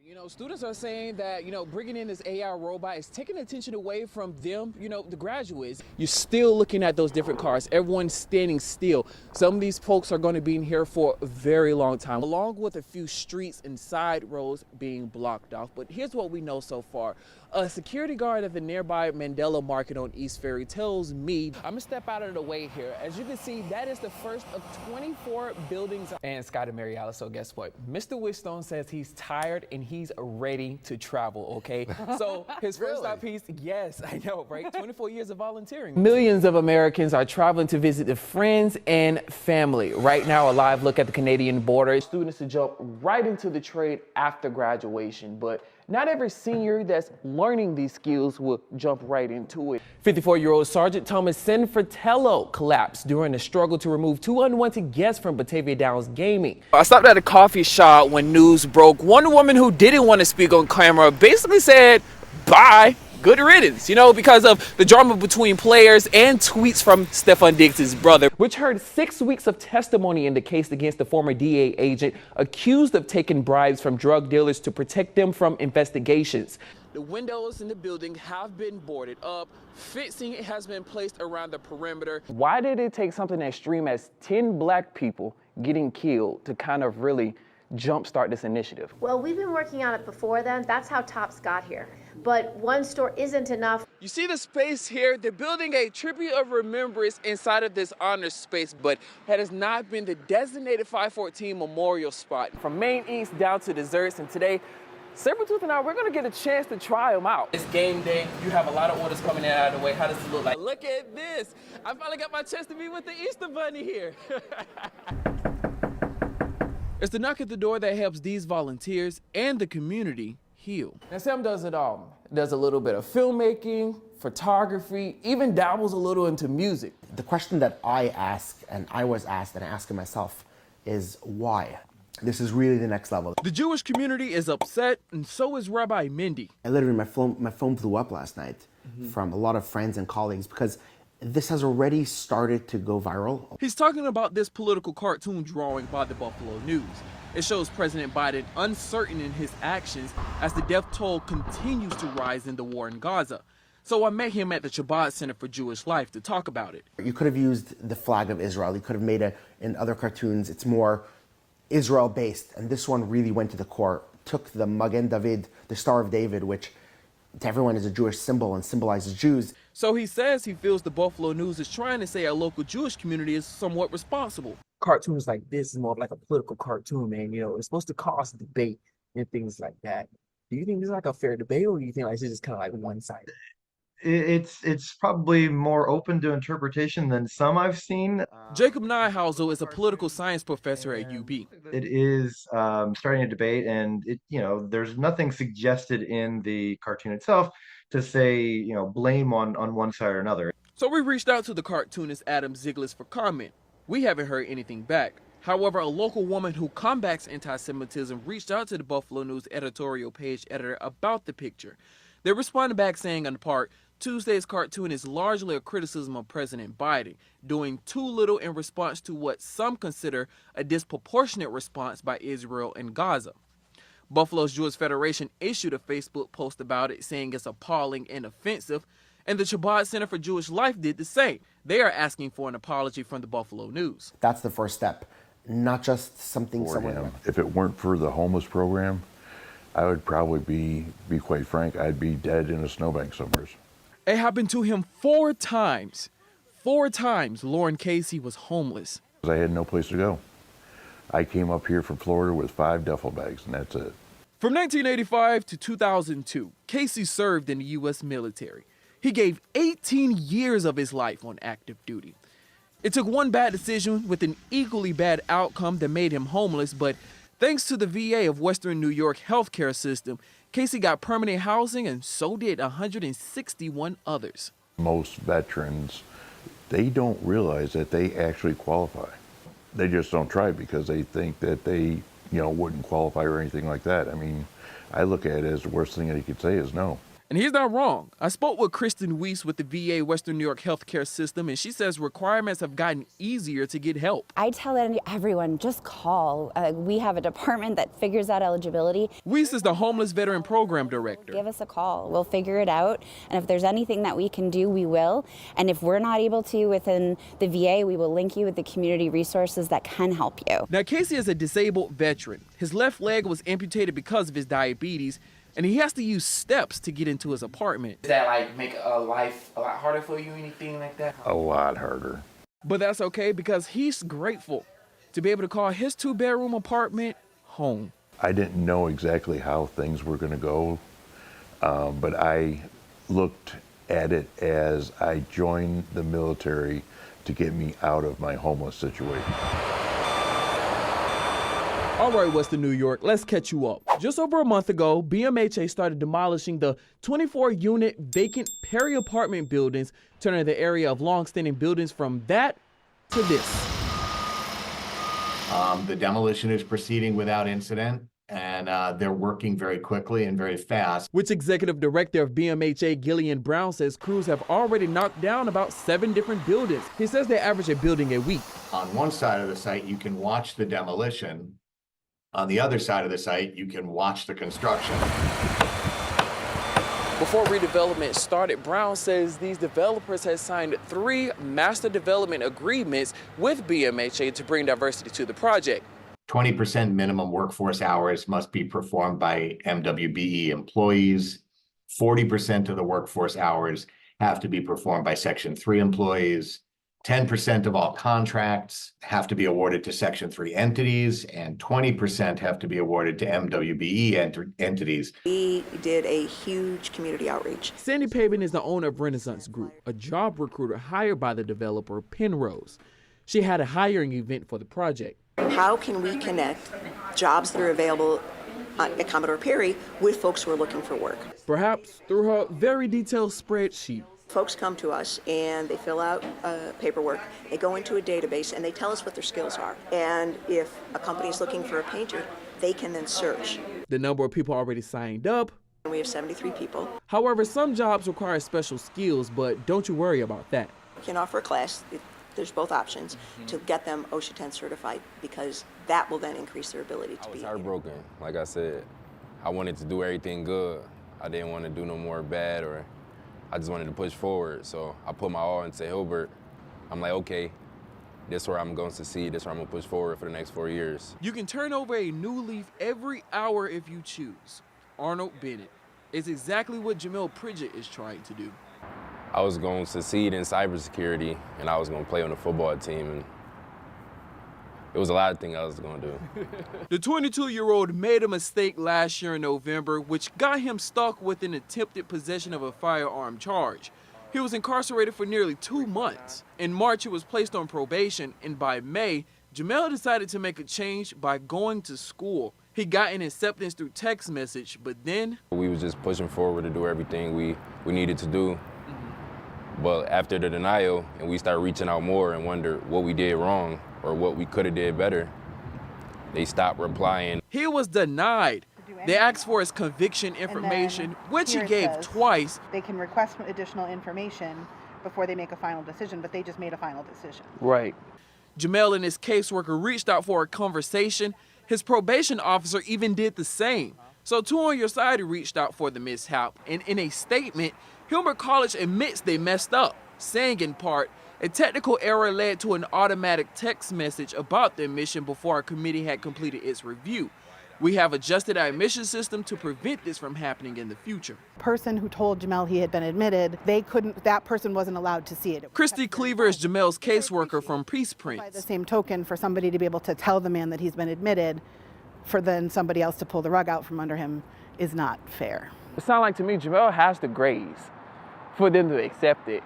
You know, students are saying that, bringing in this AI robot is taking attention away from them, the graduates. You're still looking at those different cars. Everyone's standing still. Some of these folks are going to be in here for a very long time, along with a few streets and side roads being blocked off. But here's what we know so far. A security guard at the nearby Mandela Market on East Ferry tells me, I'm gonna step out of the way here. As you can see, that is the first of 24 buildings. And Scott and Mary Alice, so guess what? Mr. Wishstone says he's tired and he's ready to travel, okay? So his first stop piece, yes, I know, right? 24 years of volunteering. Millions of Americans are traveling to visit their friends and family. Right now, a live look at the Canadian border. Students to jump right into the trade after graduation, but not every senior that's learning these skills will jump right into it. 54-year-old Sergeant Thomas Sanfratello collapsed during a struggle to remove two unwanted guests from Batavia Downs Gaming. I stopped at a coffee shop when news broke. One woman who didn't want to speak on camera basically said, bye. Good riddance, because of the drama between players and tweets from Stefan Diggs' brother, which heard 6 weeks of testimony in the case against the former DA agent accused of taking bribes from drug dealers to protect them from investigations. The windows in the building have been boarded up. Fencing has been placed around the perimeter. Why did it take something as extreme as 10 black people getting killed to kind of really jumpstart this initiative? Well, we've been working on it before then. That's how Tops got here. But one store isn't enough. You see the space here? They're building a tribute of remembrance inside of this honor space, but that has not been the designated 514 memorial spot. From Main East down to desserts, and today, Sabretooth and I, we're gonna get a chance to try them out. It's game day. You have a lot of orders coming in out of the way. How does it look like? Look at this. I finally got my chance to be with the Easter Bunny here. It's the knock at the door that helps these volunteers and the community heal. And Sam does it all. Does a little bit of filmmaking, photography, even dabbles a little into music. The question that I ask, and I was asked, and I ask it myself, is why? This is really the next level. The Jewish community is upset, and so is Rabbi Mindy. My phone blew up last night from a lot of friends and colleagues because this has already started to go viral. He's talking about this political cartoon drawing by the Buffalo News. It shows President Biden uncertain in his actions as the death toll continues to rise in the war in Gaza. So I met him at the Chabad Center for Jewish Life to talk about it. You could have used the flag of Israel. You could have made it in other cartoons. It's more Israel-based, and this one really went to the core. Took the Magen David, the Star of David, which to everyone is a Jewish symbol and symbolizes Jews. So he says he feels the Buffalo News is trying to say our local Jewish community is somewhat responsible. Cartoons like this is more of like a political cartoon, man. It's supposed to cause debate and things like that. Do you think this is like a fair debate, or do you think like this is just kind of like one-sided? It's probably more open to interpretation than some I've seen. Jacob Nyhausel is a political science professor at UB. It is starting a debate, and there's nothing suggested in the cartoon itself to say blame on one side or another. So we reached out to the cartoonist Adam Ziglis for comment. We haven't heard anything back. However, a local woman who combats anti-Semitism reached out to the Buffalo News editorial page editor about the picture. They responded back saying, in part, Tuesday's cartoon is largely a criticism of President Biden, doing too little in response to what some consider a disproportionate response by Israel and Gaza. Buffalo's Jewish Federation issued a Facebook post about it, saying it's appalling and offensive, and the Chabad Center for Jewish Life did the same. They are asking for an apology from the Buffalo News. That's the first step, not just something someone... If it weren't for the homeless program, I would probably be quite frank, I'd be dead in a snowbank somewhere. It happened to him 4 times. 4 times Lauren Casey was homeless. I had no place to go. I came up here from Florida with 5 duffel bags, and that's it. From 1985 to 2002, Casey served in the U.S. military. He gave 18 years of his life on active duty. It took one bad decision with an equally bad outcome that made him homeless, but thanks to the VA of Western New York healthcare system, Casey got permanent housing, and so did 161 others. Most veterans, they don't realize that they actually qualify. They just don't try because they think that they, wouldn't qualify or anything like that. I mean, I look at it as the worst thing that he could say is no. And he's not wrong. I spoke with Kristen Weiss with the VA Western New York healthcare system, and she says requirements have gotten easier to get help. I tell everyone, just call. We have a department that figures out eligibility. Weiss is the Homeless Veteran Program Director. Give us a call. We'll figure it out. And if there's anything that we can do, we will. And if we're not able to within the VA, we will link you with the community resources that can help you. Now, Casey is a disabled veteran. His left leg was amputated because of his diabetes, and he has to use steps to get into his apartment. Does that make life a lot harder for you, anything like that? A lot harder. But that's okay because he's grateful to be able to call his 2-bedroom apartment home. I didn't know exactly how things were going to go, but I looked at it as I joined the military to get me out of my homeless situation. All right, Western New York, let's catch you up. Just over a month ago, BMHA started demolishing the 24-unit vacant Perry apartment buildings, turning the area of long-standing buildings from that to this. The demolition is proceeding without incident, and they're working very quickly and very fast. Which Executive Director of BMHA, Keelin Brown, says crews have already knocked down about 7 different buildings. He says they average a building a week. On one side of the site, you can watch the demolition. On the other side of the site, you can watch the construction. Before redevelopment started, Brown says these developers had signed 3 master development agreements with BMHA to bring diversity to the project. 20% minimum workforce hours must be performed by MWBE employees. 40% of the workforce hours have to be performed by Section 3 employees. 10% of all contracts have to be awarded to Section 3 entities, and 20% have to be awarded to MWBE entities. We did a huge community outreach. Sandy Pavin is the owner of Renaissance Group, a job recruiter hired by the developer Penrose. She had a hiring event for the project. How can we connect jobs that are available at Commodore Perry with folks who are looking for work? Perhaps through her very detailed spreadsheet. Folks come to us and they fill out paperwork, they go into a database and they tell us what their skills are. And if a company is looking for a painter, they can then search. The number of people already signed up. And we have 73 people. However, some jobs require special skills, but don't you worry about that. We can offer a class, there's both options, to get them OSHA 10 certified, because that will then increase their ability to be. I was heartbroken. Like I said, I wanted to do everything good. I didn't want to do no more bad, or I just wanted to push forward. So I put my all into Hilbert. I'm like, okay, this is where I'm going to succeed. This is where I'm going to push forward for the next 4 years. You can turn over a new leaf every hour if you choose. Arnold Bennett is exactly what Jamel Pridgett is trying to do. I was going to succeed in cybersecurity, and I was going to play on the football team. And it was a lot of things I was going to do. The 22-year-old made a mistake last year in November, which got him stuck with an attempted possession of a firearm charge. He was incarcerated for nearly 2 months. In March, he was placed on probation, and by May, Jamel decided to make a change by going to school. He got an acceptance through text message, but then we was just pushing forward to do everything we needed to do. But after the denial, and we started reaching out more and wonder what we did wrong or what we could have did better, they stopped replying. He was denied. They asked for his conviction information, which he gave twice. They can request additional information before they make a final decision, but they just made a final decision. Right. Jamel and his caseworker reached out for a conversation. His probation officer even did the same. So Two on Your Side reached out for the mishap, and in a statement, Hilbert College admits they messed up, saying in part, a technical error led to an automatic text message about the admission before our committee had completed its review. We have adjusted our admission system to prevent this from happening in the future. The person who told Jamel he had been admitted, that person wasn't allowed to see it. Christy Cleaver is Jamel's caseworker from Peace Prince. By the same token, for somebody to be able to tell the man that he's been admitted, for then somebody else to pull the rug out from under him is not fair. It sounds like to me Jamel has the grades for them to accept it.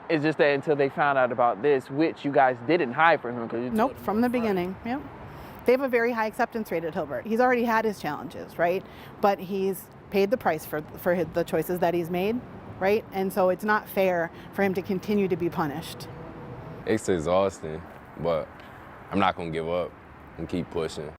It's just that until they found out about this, which you guys didn't hide from him. Nope, from the beginning, yep. They have a very high acceptance rate at Hilbert. He's already had his challenges, right? But he's paid the price for the choices that he's made, right? And so it's not fair for him to continue to be punished. It's exhausting, but I'm not gonna give up and keep pushing.